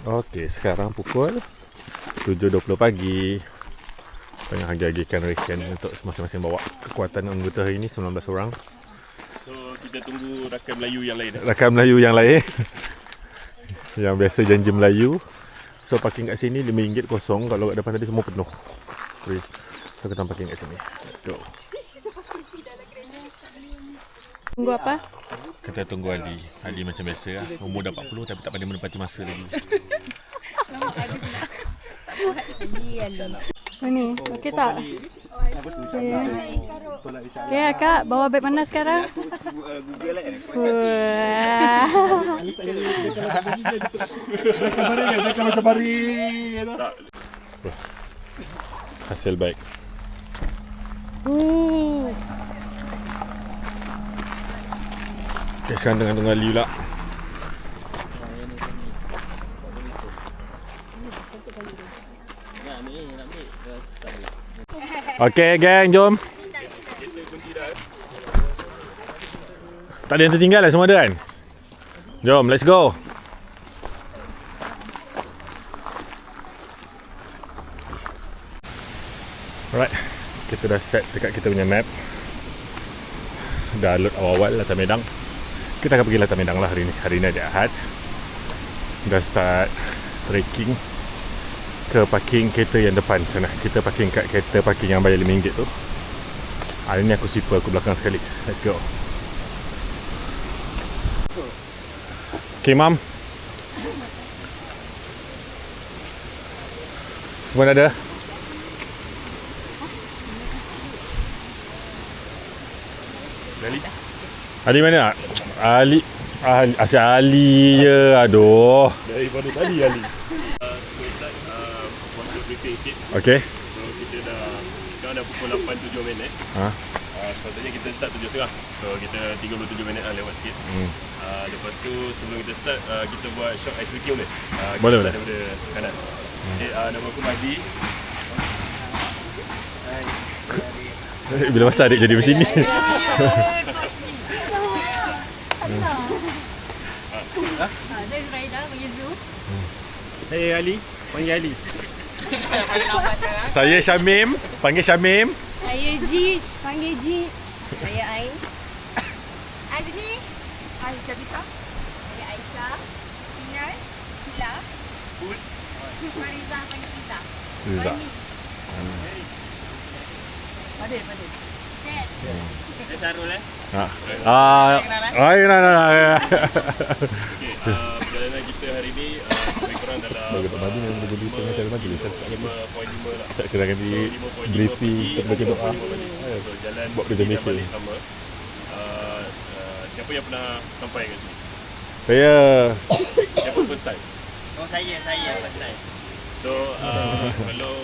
Okey, sekarang pukul 7.20 pagi. Tengah hagi-hagikan ration untuk masing-masing bawa. Kekuatan anggota hari ini 19 orang. So kita tunggu rakan Melayu yang lain. Rakan Melayu yang lain yang biasa janji Melayu. So parking kat sini RM5 kosong. Kalau kat depan tadi semua penuh. Free. So kita parking kat sini. Let's go. Tunggu apa? Kita tunggu Ali. Ali macam biasa lah. Umur dah 40 tapi tak pandai menepati masa lagi. Ni, okey tak? Ya kak, bawa beg mana sekarang? Hasil baik. Okay, sekarang tengah tunggu Ali pula. Okay geng, jom. Tak ada yang tertinggal lah, semua ada kan? Jom, let's go. Alright, kita dah set dekat kita punya map. Dah load awal-awal Latar Medang. Kita akan pergi Latar Medang lah hari ni. Hari ni ada Ahad. Dah start trekking ke parking kereta yang depan sana. Kita parking kat kereta parking yang bayar RM5 tu. Hari ni aku sweeper aku belakang sekali. Let's go. Okay mam. Semua dah ada? Ali. Ali mana? Ali. Asyik Ali je. Aduh. Daripada tadi Ali. Supaya start masuk briefing sikit. Okay. So kita dah sekarang dah pukul 8.07 minit. Sepatutnya kita start 7.30. So kita 37 minit lah lewat sikit. Lepas tu sebelum kita start kita buat short ice breaking boleh? Boleh. Daripada kanan. Okay, nama aku Mahdi. Bila masa adik jadi macam ni? Hey Ali, panggil Ali. Saya Syamim, panggil Syamim. Saya Jij, panggil Jij. Saya Ain. Azni. Saya Syabika. Saya Aisyah. Inas. Hila. Ud. Mariza panggil Iza. Riza. Padil. Set. Saya Sarul Okay, perjalanan kita hari ni lebih kurang dalam 5.5 lah. Tak kena ganti briefing terbaca doa. So jalan Buat kerja kita Malaysia. balik sama. Siapa yang pernah sampai kat sini? Saya Siapa first time? Oh saya first time. So kalau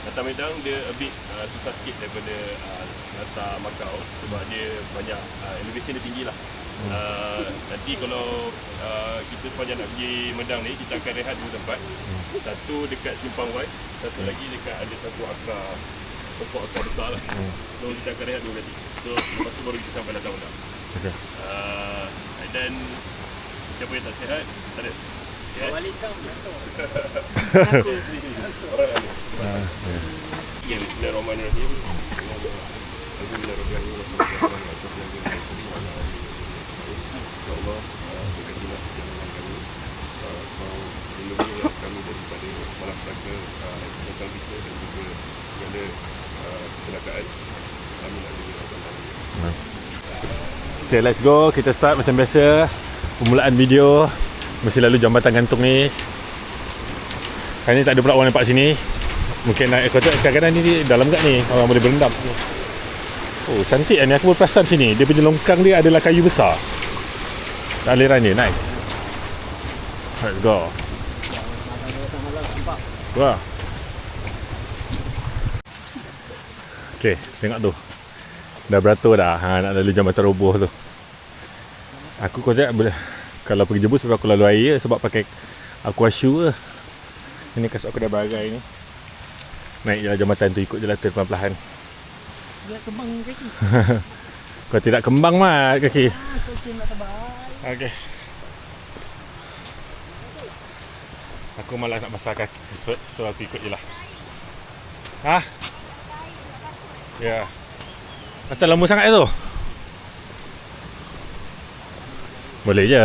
Latar Medang dia a bit susah sikit daripada Latar Makau sebab dia banyak elevation dia tinggi lah. Nanti kalau kita sepanjang nak pergi Medang ni kita akan rehat dua tempat. Satu dekat Simpang White, satu lagi dekat ada satu akar pokok akar besar lah. So kita akan rehat dulu nanti. So lepas tu baru kita sampai Latar Medang. okay. And then siapa yang tak sihat? Tak ada. Yeah. Ya, Bismillahirrahmanirrahim. Alhamdulillahirrahmanirrahim. Allah, berkatilah perjalanan kami. Lindungilah kami daripada malapetaka, gagal bisnes dan juga segala kecelakaan. Amin. Okay, let's go. Kita start macam biasa. Permulaan video mesti lalu jambatan gantung ni. Hari ni tak ada pula orang nampak sini. Mungkin naik kadang-kadang ni dalam kat ni orang boleh berendam. Oh, cantik lah ni. Aku berperasan sini. Dia punya longkang dia adalah kayu besar. Aliran dia nice. Let's go. Wah. Okay, tengok tu. Dah beratur dah. Nak lalu jambatan roboh tu. Aku kata kalau pergi jebus aku lalu air sebab pakai aqua shoe. Ini kasut aku dah beragai ni. Naik je lah jambatan tu, ikut je lah perlahan-lahan. Dia kembang kaki. Kau tidak kembang mat kaki. Kaki nak tebal. Okay. Aku malas nak basah kaki, so aku ikut je lah. Ha? Ya. Asal lama sangat tu? Boleh je.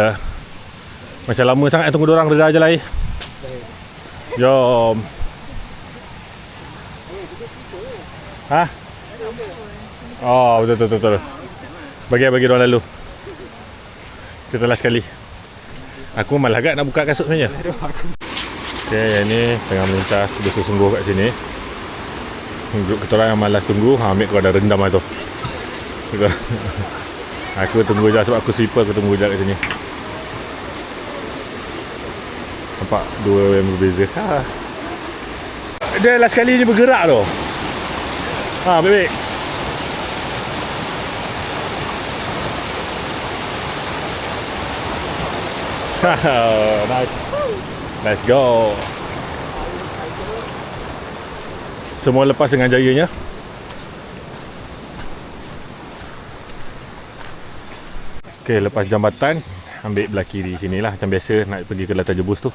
Macam lama sangat tunggu diorang reda je lah. Jom. Ha? Oh, betul. Bagi diorang lalu. Kita last sekali. Aku malah agak nak buka kasut sebenarnya. Okay, yang ni tengah melintas bersungguh kat sini. Grup kita orang yang malas tunggu, ambil kau dah rendam lah tu. Aku tunggu je sebab aku sweeper, aku tunggu je kat sini. Nampak dua yang berbeza. Ha. Dia last kali ni bergerak tu. Ha, baik-baik. Nice. Let's go. Semua lepas dengan jayanya. Okay, lepas jambatan, ambil belah kiri sini lah. Macam biasa nak pergi ke Latar Jebus tu.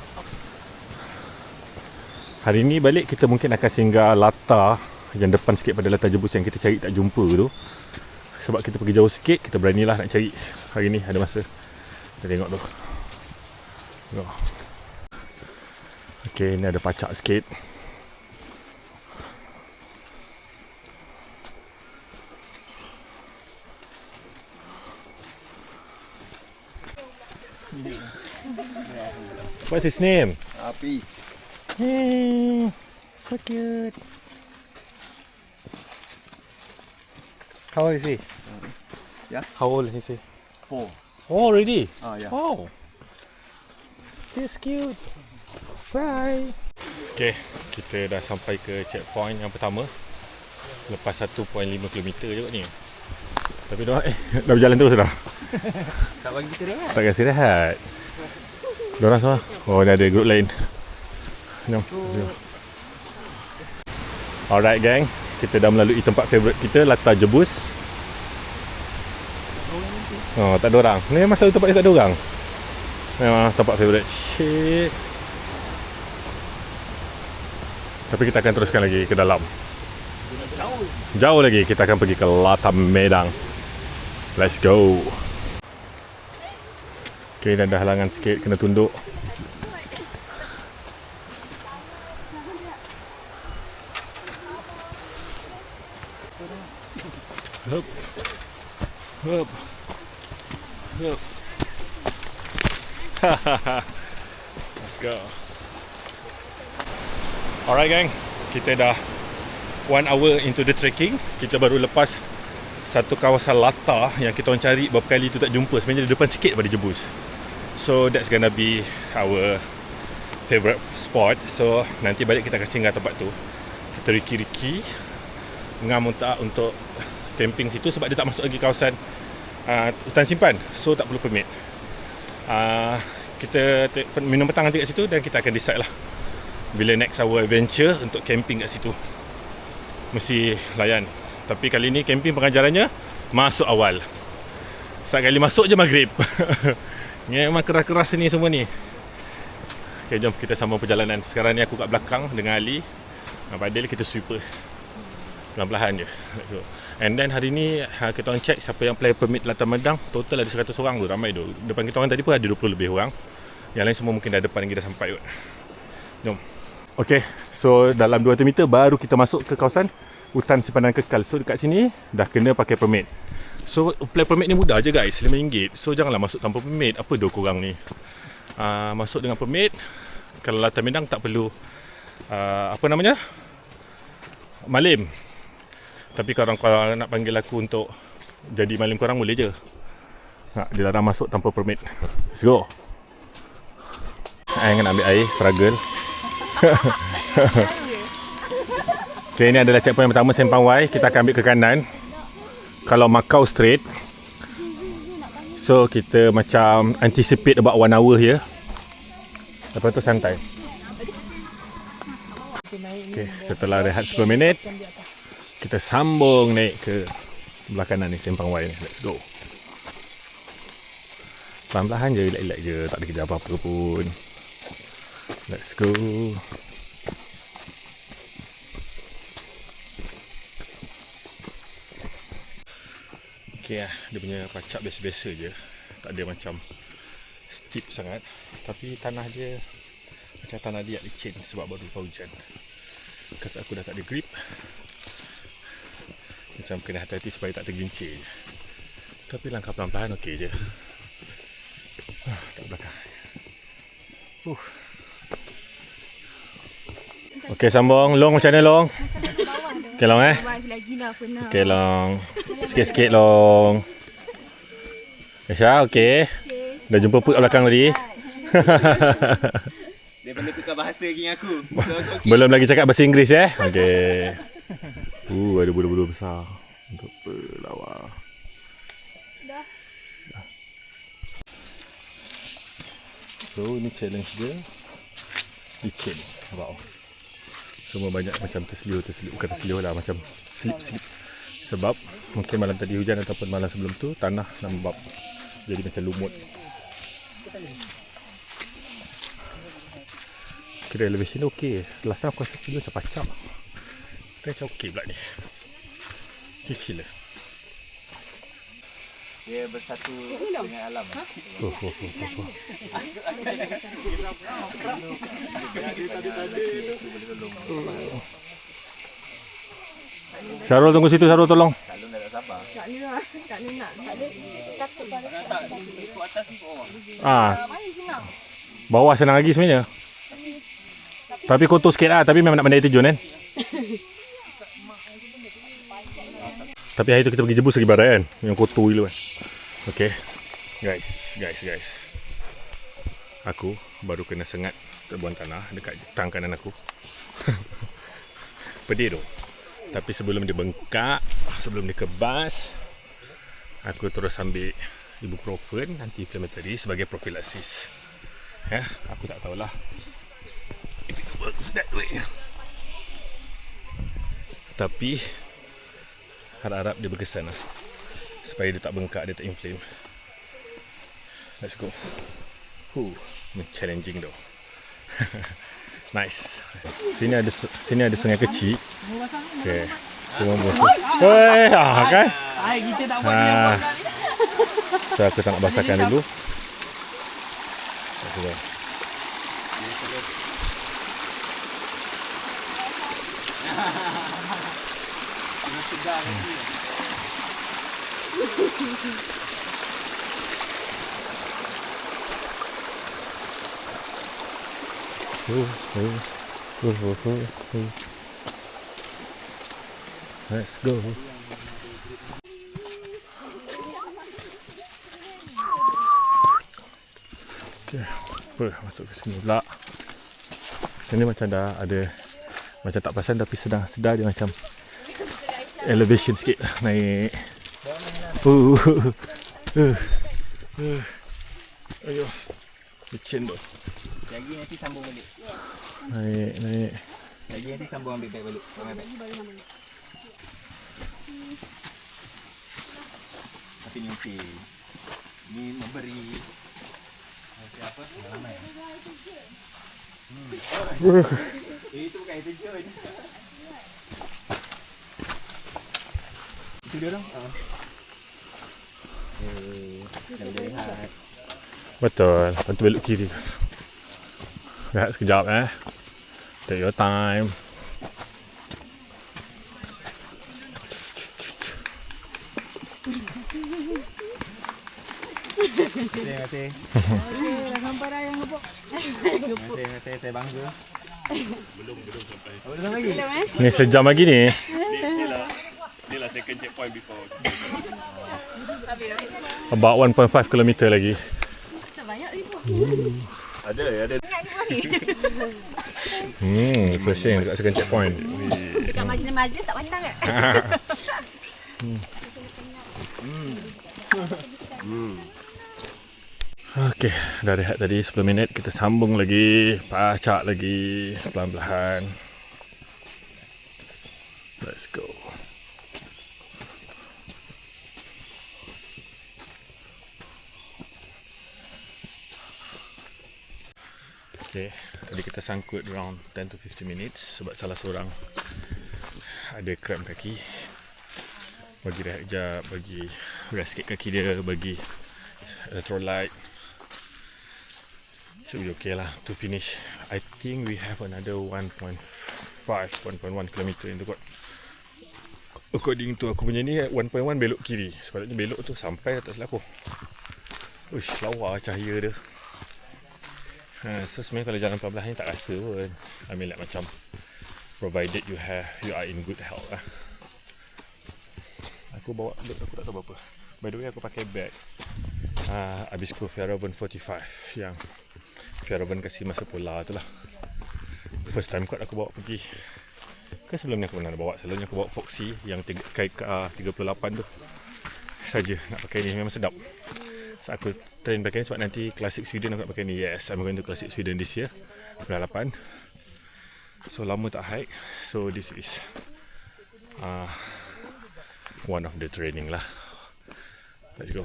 Hari ni balik kita mungkin akan singgah latar yang depan sikit pada Latar Jebus yang kita cari tak jumpa tu. Sebab kita pergi jauh sikit, kita beranilah nak cari. Hari ni ada masa. Kita tengok tu. Tengok. Okay, ni ada pacak sikit. What's his name? Api. Hey, so cute. How old is he? Yeah. How old is he? 4. Oh, already? Yeah. Oh. This cute. Bye. Okay, kita dah sampai ke checkpoint yang pertama. Lepas 1.5 km je kot ni. Tapi dah dah berjalan terus dah. Tak bagi kita rehat. Tak kasi rehat. Diorang semua. Oh, ni ada group lain. Jom. Alright gang, kita dah melalui tempat favourite kita, Latar Jebus. Oh, tak ada orang. Ni memang selalu tempat yang tak ada orang. Memang tempat favourite. Shit. Tapi kita akan teruskan lagi ke dalam. Jauh lagi kita akan pergi ke Latar Medang. Let's go. Okay, dah ada halangan sikit, kena tunduk. Hup. Hup. Hup. Let's go. Alright gang, kita dah 1 hour into the trekking. Kita baru lepas satu kawasan latar yang kita orang cari beberapa kali tu tak jumpa. Sebenarnya di depan sikit pada Jebus. So that's gonna be our favourite spot. So nanti balik kita akan singgah tempat tu. Kita riki-riki ngam untuk camping situ sebab dia tak masuk lagi kawasan hutan simpan. So tak perlu permit. Kita minum petang nanti kat situ dan kita akan decide lah bila next our adventure untuk camping kat situ. Mesti layan. Tapi kali ni camping pengajarannya masuk awal. Sekali masuk je maghrib. Memang keras-keras ni semua ni. Okay, jom kita sambung perjalanan. Sekarang ni aku kat belakang dengan Ali. Padahal kita sweeper. Pelan-pelan je. And then hari ni kita orang check siapa yang apply permit Latar Medang. Total ada 100 orang tu. Ramai tu. Depan kita orang tadi pun ada 20 lebih orang. Yang lain semua mungkin dah depan lagi dah sampai kot. Jom. Okay, so dalam 200 meter baru kita masuk ke kawasan hutan simpanan kekal. So dekat sini dah kena pakai permit. So apply permit ni mudah je guys, RM5. So janganlah masuk tanpa permit. Apa dah korang ni? Masuk dengan permit. Kalau Latar Medang tak perlu apa namanya? Malim. Tapi kalau nak panggil aku untuk jadi malim korang boleh je. Dilarang masuk tanpa permit. Let's go. Jangan ambil air, struggle. Okay, ini adalah checkpoint yang pertama, Sempang Y. Kita akan ambil ke kanan. Kalau Macau straight. So kita macam anticipate about 1 hour here. Lepas tu santai. Okay, setelah rehat 10 minit, kita sambung naik ke belah kanan ni, Sempang Y ni. Let's go. Pelan-pelan je, relax-relax je. Tak ada kerja apa-apa pun. Let's go. Okay lah, dia punya pacak biasa-biasa je. Tak ada macam steep sangat. Tapi tanah dia macam tanah dia licin sebab baru lepas hujan. Kas aku dah tak ada grip. Macam kena hati-hati supaya tak tergincir je. Tapi langkah pelan-pelan okey je. Tak belakang. Okey, sambung. Long macam mana Long? Okey Long Okey Long. Sikit-sikit Long. Aisyah okey. Dah jumpa Put kat belakang tadi. Dia boleh tukar bahasa lagi dengan aku. Belum lagi cakap bahasa Inggeris okey. Ada bulu-bulu besar. Untuk pelawak. Dah. So ni challenge dia. Licin. Wow. Semua banyak macam terselio, bukan terselio lah, macam slip. Sebab mungkin malam tadi hujan ataupun malam sebelum tu tanah lembab. Jadi macam lumut. Kira elevation dia okey. Last time aku rasa dia macam pacak. Tapi macam okey pula ni. Kecil lah. Dia bersatu dengan alam. Syarul tunggu situ, Syarul tolong. Kalau dah tak sabar. Tak ni nak. Tak ada. Takut pada. Ikut atas ni bawah. Mana senang? Bawah senang lagi sebenarnya. Tapi kotor sikit lah. Tapi memang nak pandai terjun kan. Tapi hari tu kita pergi jebus lagi barat kan. Yang kotor gila kan. Okay. Guys. Aku baru kena sengat tebuan tanah dekat tang kanan aku. Pedih tu. Tapi sebelum dia bengkak, sebelum dia kebas, aku terus ambil ibuprofen anti-inflammatory sebagai profilaksis. Ya, aku tak tahulah if it works that way. Tapi harap-harap dia berkesan lah. Supaya dia tak bengkak, dia tak inflame. Let's go. Challenging though. Nice. Sini ada sungai kecil. Okey. Semua bosok. Kan? Kita tak buat dia buat kali. So aku tak nak basahkan dulu. Okay. Let's go. Okay, masuk ke sini pula. Sini macam dah ada, macam tak perasan tapi sedar dia macam elevation sikit naik. Ayo, licin tu. Lagi nanti sambung balik. Naik. Lagi nanti sambung ambil beg balik. Tapi ni okey. Ni memberi apa? Ramai. Itu bukan terjun. Itu dia orang. Dah lihat. Betul. Lepas tu belok kiri. Rehat sekejap Take your time. Terima kasih. Dah sampai dah yang ngebok. Terima kasih, saya bangga. Belum sampai. Belum lagi? Belum Ni sejam lagi ni. Ni lah second checkpoint before. About 1.5 km lagi. Sebanyak ribu. Ada. Refreshing dekat second checkpoint. Dekat majlis-majlis tak pandang kan? Okey, dah rehat tadi 10 minit. Kita sambung lagi, pacak lagi pelan-pelan. Let's go. Okay, tadi kita sangkut around 10 to 15 minutes sebab salah seorang ada cramp kaki. Bagi rehat sekejap, bagi rest sikit kaki dia, bagi electrolyte. Should be okay lah to finish. I think we have another 1.1 km in the court. According to aku punya ni, 1.1 belok kiri. Sepatutnya belok tu sampai tak silap aku. Uish, lawa cahaya dia. So sebenarnya kalau jalan pelan-pelan ni tak rasa pun. I mean like macam provided you are in good health lah. Aku bawa bag, aku tak tahu apa. By the way, aku pakai bag Abisko Fjäråben 45 yang Fjäråben kasih masa polar tu lah. First time kot aku bawa pergi. Kan sebelum ni aku pernah bawa. Selalunya aku bawa Foxy yang KK 38 tu saja nak pakai ni, memang sedap. So, aku train pakai ni sebab nanti Classic Sweden aku nak pakai ni. Yes, I'm going to Classic Sweden this year, bulan 8. So lama tak hike. So this is one of the training lah. Let's go.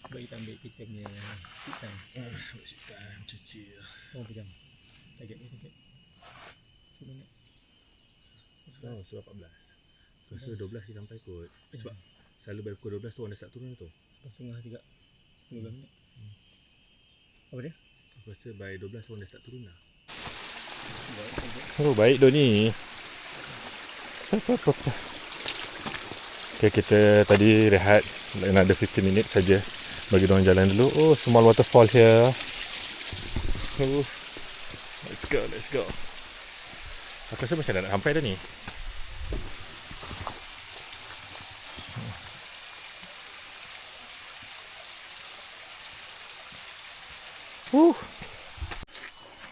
Cuba kita ambil kita punya sit time. Sit time, cuci. Oh, pejam. Target ni sikit. 10 minit. So 14. So 12 kita sampai kot. Sebab selalu baru pukul 12 tu orang dah start turun tu. Setengah 13 minit. Apa dia? Aku rasa by 12 orang dah start turun lah. Oh, baik dah ni. Okay, kita tadi rehat another 15 minit saja. Bagi diorang jalan dulu. Oh, small waterfall here. Oh. Let's go, let's go. Aku rasa macam dah nak sampai dah ni.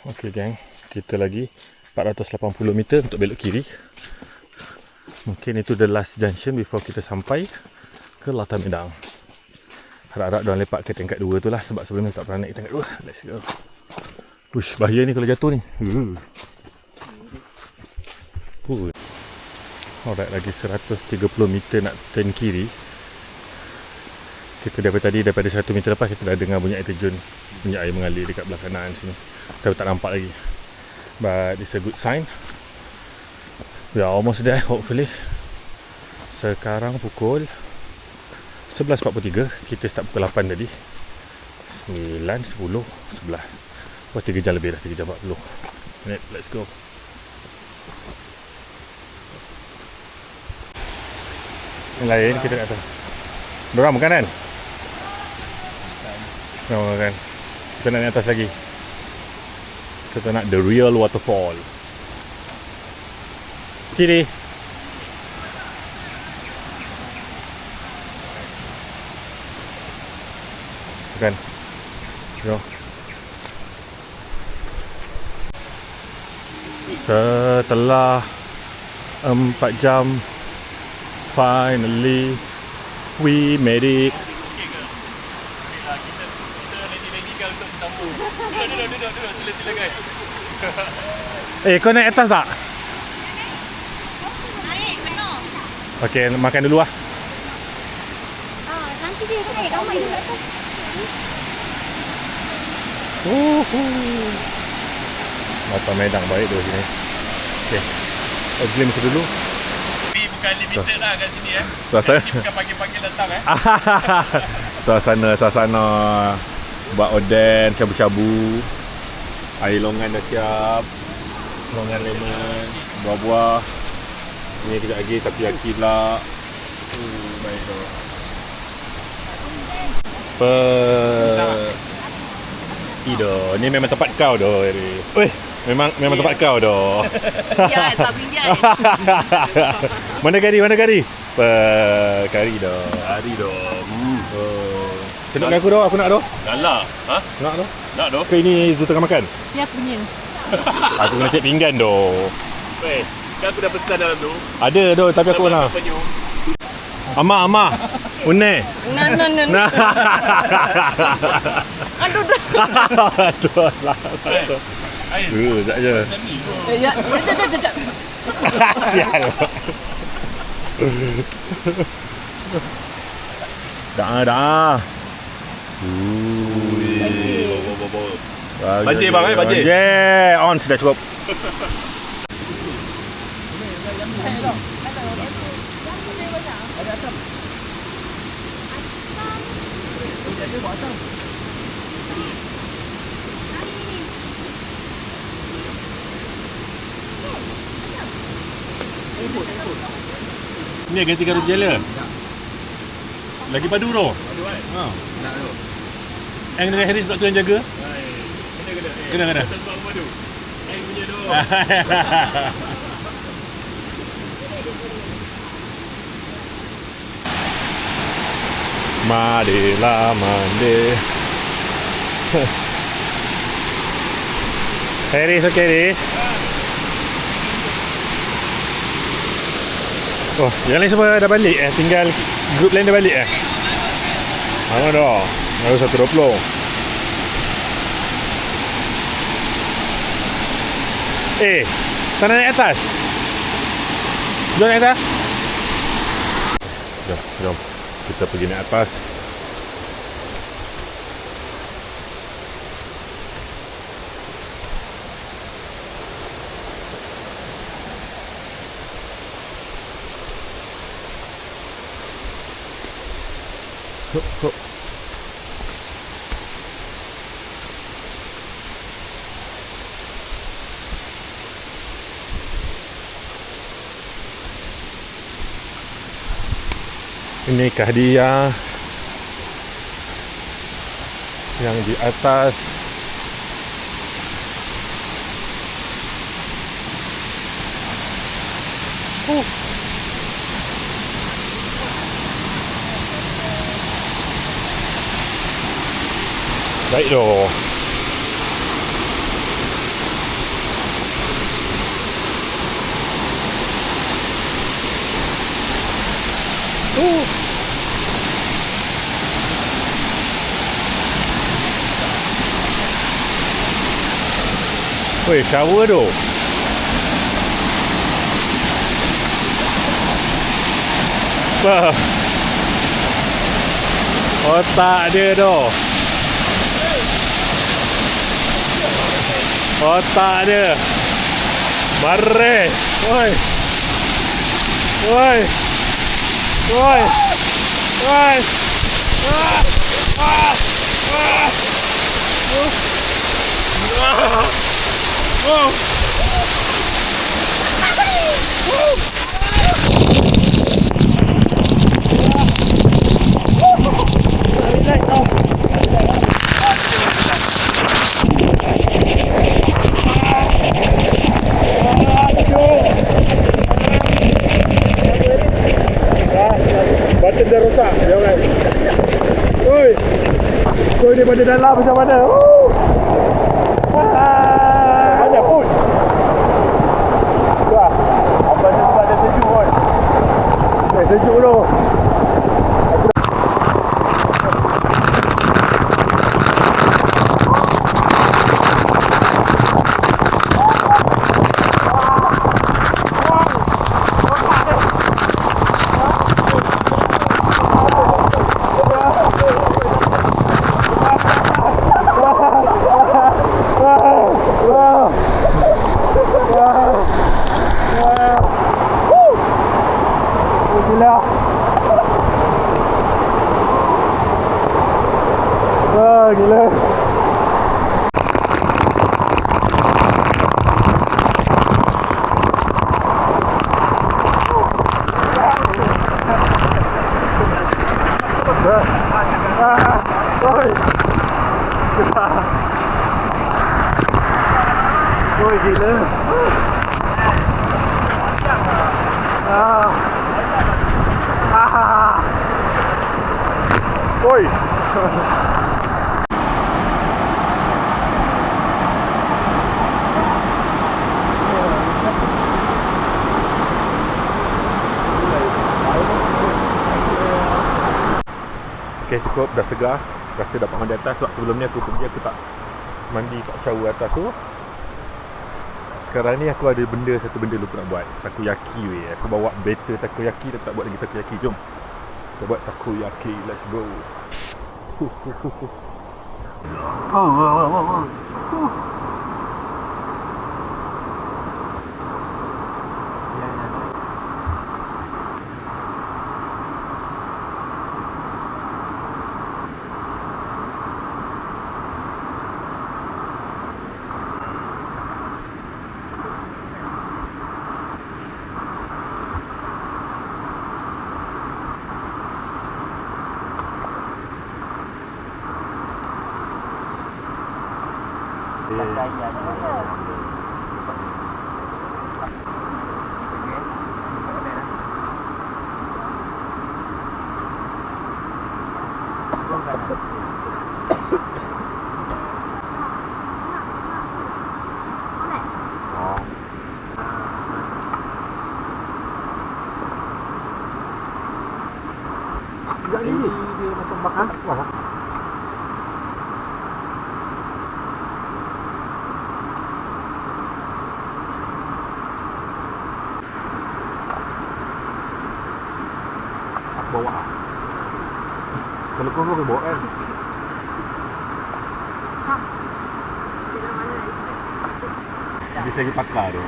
Okay gang, kita lagi 480 meter untuk belok kiri. Mungkin itu the last junction before kita sampai ke Latar Medang. Harap-harap diorang lepak ke tingkat 2 tu lah, sebab sebelum ni tak pernah naik tingkat 2. Let's go. Ush, bahaya ni kalau jatuh ni. Alright, lagi 130 meter nak turn kiri. Kita daripada 100 meter lepas kita dah dengar bunyi air terjun, bunyi air mengalir dekat belah kanan sini. Tapi tak nampak lagi. But it's a good sign. We are almost there, hopefully. Sekarang pukul 11.43. Kita start pukul 8 tadi. 9, 10, 11. Oh, 3 jam lebih dah, 3 jam 40. Let's go. Yang lain kita kat atas. Diorang bukan kan? No, kan. Kita nak naik atas lagi. Kita nak the real waterfall. Kiri. Bukan. Yo. Setelah 4 jam, finally we made it. Duduk, sila-sila guys. Kau naik atas tak? Naik, penuh. Okey, makan dulu lah. Nanti dia naik, ramai dia kat atas. Latar Medang baik tu sini. Okey. Glimpse dulu. Tapi bukan limited lah kat sini Suasana. Bukan panggil-panggil datang Suasana buat oden, shabu-shabu. Air longan dah siap. Longan lemon, buah-buah. Ni kejap lagi takoyaki pula. Baik tu. Ido, ni memang tempat kau doh, Eri. Oi, memang tempat kau doh. Ya, sebab pinjat. Mana kari? Kari doh. Hari dah. Oh. Senang aku doh, aku nak doh. Galak. Ha? Nak doh. Nak dah? Ke ini Zul tengah makan? Ni aku punya. Aku kena cek pinggan doh. Weh, kan aku dah pesan dalam tu. Ada doh, tapi aku nak. Ama. Une. No. Aduh. Aduh lah. Sekejap je. Ya, jap. Sial. Dah. Banjir bang, banjir. Banjir. On sudah cukup. Ni ganti garu jela. Lagi padu tu. Ha. Yang dengan Harris sebab tu yang jaga. Kena. Marilah mandi. Harris, okey Harris. Oh, yang lain semua dah balik tinggal grup lain dah balik mana dah? Baru 1.20. Sana naik atas. Jom naik atas. Jom. Kita pergi naik atas. Hop. Inikah dia yang di atas. Baik doh. Weh, shower tu. Wah. Otak dia tu. Otak dia. Mari. Oi. Batin dah rosak. Jangan. Oi. Kau ni pada dalam macam mana? Banyak pun. Wah. Apa ni tak ada sejuk pun. Sejuk tu. Gila. Ôi gila. Ôi. Okay, cukup, dah segar. Rasa dapat mandi atas. Sebab sebelum ni aku pergi, aku tak mandi kat shower atas tu. Sekarang ni aku ada satu benda lupa nak buat. Takoyaki weh. Aku bawa batter takoyaki, tapi tak buat lagi takoyaki. Jom kita buat takoyaki, let's go. Dia macam bakar kuah. Bawa. Kalau kau boleh bawa kan? Dia segi pakar tu.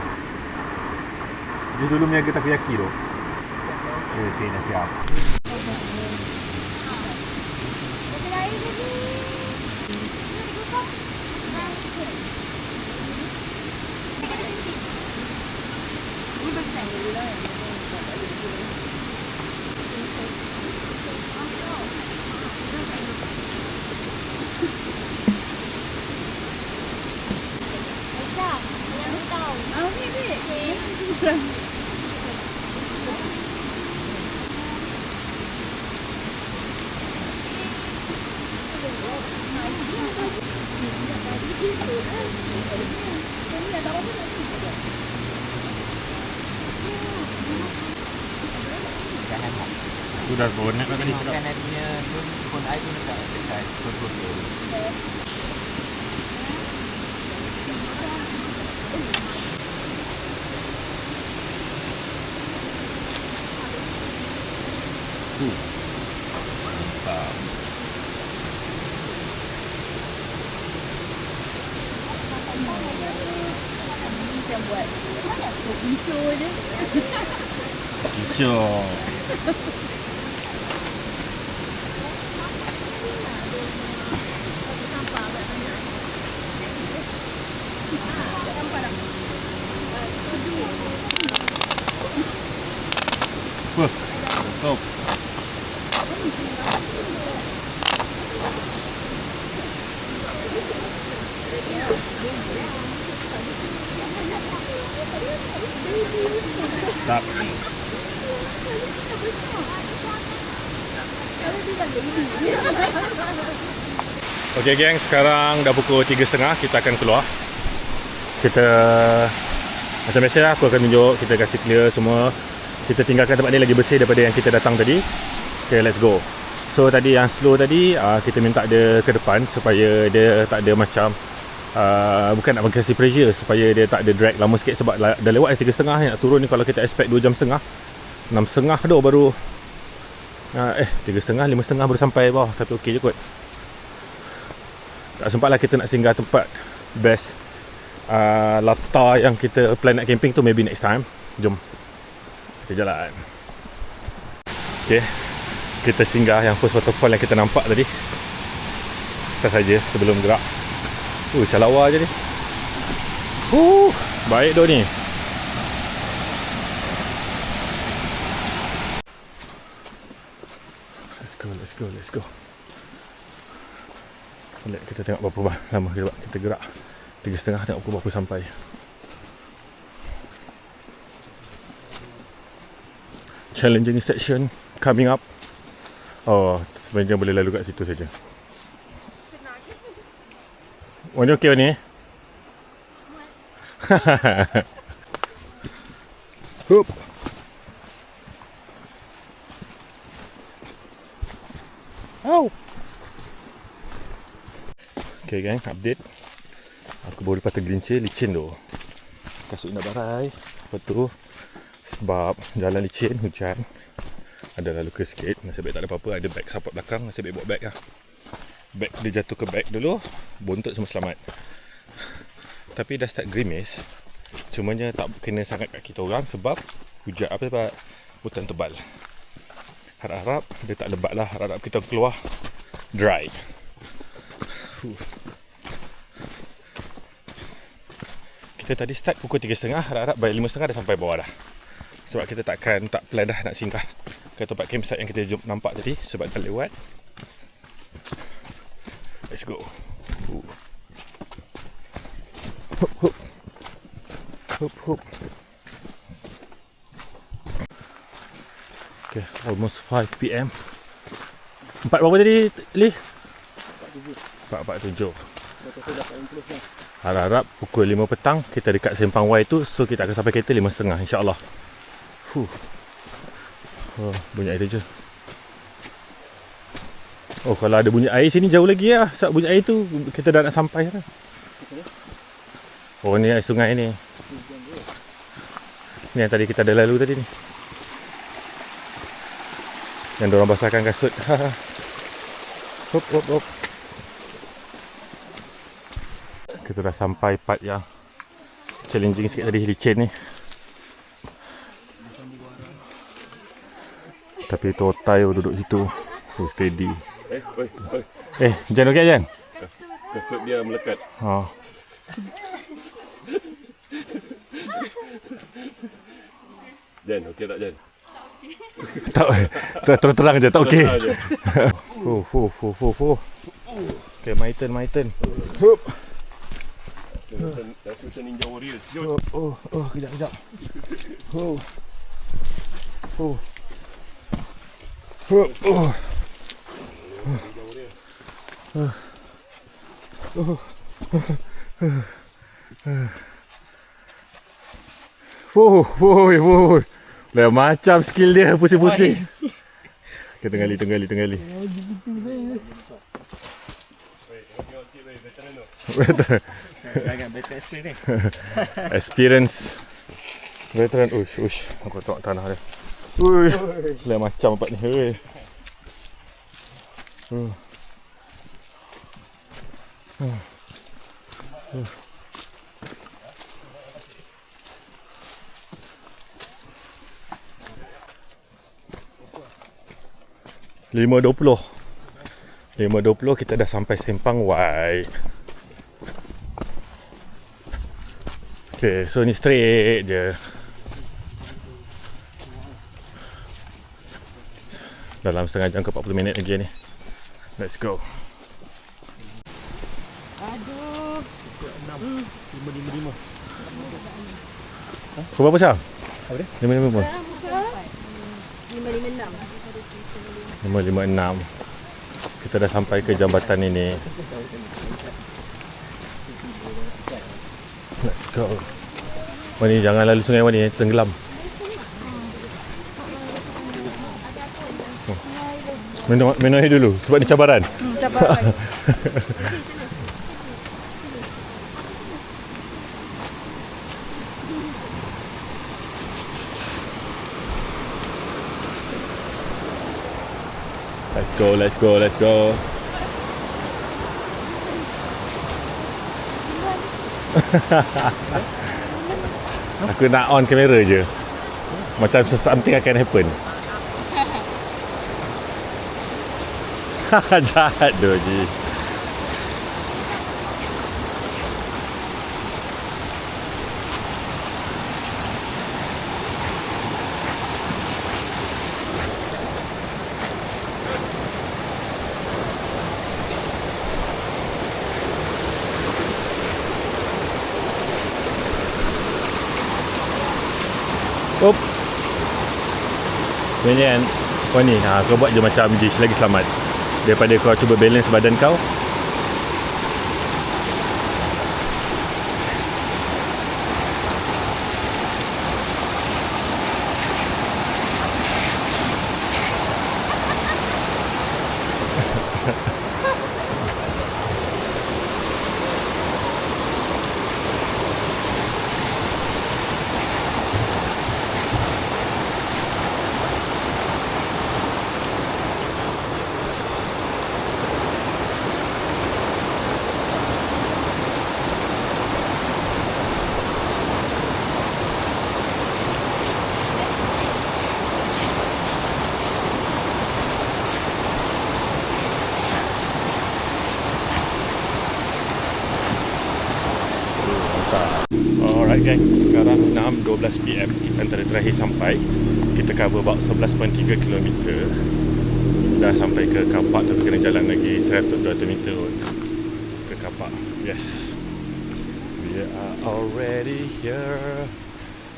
Dia dulu meniaga takoyaki tu. Okay, dah siap. Sudah bonek lah tadi sedap. Makan harinya tu pun air tu nak dekat turun tu. Mantap. Macam buat bisu je. Kisah. Stop. Stop. Okay geng, sekarang dah pukul 3.30, kita akan keluar. Kita macam biasa aku akan tunjuk, kita kasih clear semua. Kita tinggalkan tempat ni lagi bersih daripada yang kita datang tadi. Okay, let's go. So tadi yang slow tadi, kita minta dia ke depan supaya dia tak ada macam bukan nak bagi pressure, supaya dia tak ada drag lama sikit. Sebab dah lewat 3.30 ni, nak turun ni kalau kita expect 2 jam setengah, 6.30 dah baru 3.30, 5.30 baru sampai bawah. Tapi okey je kot. Tak sempat lah kita nak singgah tempat best latar yang kita plan nak camping tu. Maybe next time. Jom kita jalan. Okay, kita singgah yang first waterfall yang kita nampak tadi. Saja sebelum gerak. Calawa je ni. Baik tu ni. Let's go. Boleh kita tengok berapa lama kita gerak. 3.30, tengok berapa sampai. Challenging section coming up. Sebenarnya boleh lalu kat situ saja. Ni okey ni. Hup. Okay gang, update. Aku baru dapat tergelincir, licin tu. Kasut nak barai. Lepas tu sebab jalan licin, hujan, ada luka sikit. Nasib baik tak ada apa-apa. Ada bag support belakang, nasib baik bawa bag lah. Bag dia jatuh ke bag dulu, bontot semua selamat. Tapi dah start gerimis. Cumanya tak kena sangat kat kita orang sebab hujan sebab hutan tebal. Harap-harap dia tak lebat lah. Harap-harap kita keluar dry. Kita tadi start pukul 3.30. Harap-harap by 5.30 dah sampai bawah dah. Sebab kita tak plan dah nak singgah ke tempat campsite yang kita nampak tadi. Sebab dah lewat. Let's go. Hup, hup. Hup, hup. Okay, almost 5 PM. 4 berapa tadi, Li? 4.47. Harap-harap pukul 5 petang kita dekat Sempang Y tu. So kita akan sampai kereta 5.30 insyaAllah. Oh, bunyi air je. Oh, kalau ada bunyi air sini jauh lagi lah. Sebab bunyi air tu kita dah nak sampai dah. Oh, ni air sungai ni. Ni yang tadi kita ada lalu tadi ni. Yang diorang basahkan kasut. Hop, hop, hop. Kita dah sampai part yang challenging sikit tadi, licin ni. Tapi totai duduk situ. Oh, steady. Jan okey Jan? Kasut dia melekat. Oh. Jan, okey tak Jan? Tak, terang-terang je, tak okey. Terang je. Okay, my turn. Dah macam Ninja Warriors. Kejap. Dah macam skill dia pusing-pusing. Okay, tenggali. Agak better experience ni. Experience veteran. Ush. Aku tengok tanah dia. Dah macam tempat ni. Lima 20 kita dah sampai Sempang Y. Okay, so ni straight je. Dalam setengah jam ke 40 minit lagi ni. Let's go. Aduh. 555. Kau berapa Syam? Apa dia? 556. 556. Kita dah sampai ke jambatan ini. Let's go. Wani, jangan lalu sungai Wani, tenggelam. Minum air dulu sebab ni cabaran. Cabaran. Let's go. Aku nak on kamera je. Macam something akan happen. Jahat tu Haji. Up. Ni kan. Kau ni, kau buat je macam Jish lagi selamat. Daripada kau cuba balance badan kau. Alright guys, sekarang 6.12 PM. Kita antara terakhir sampai. Kita cover about 11.3 km. Dah sampai ke kapak, tapi kena jalan lagi 100-200 meter ke kapak. Yes, we are already here.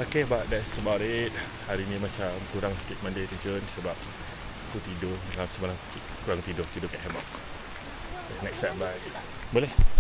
Okay, but that's about it. Hari ni macam kurang sikit mandi terjun sebab aku tidur dalam semalam kurang tidur kat hammock. Next time bye. Boleh?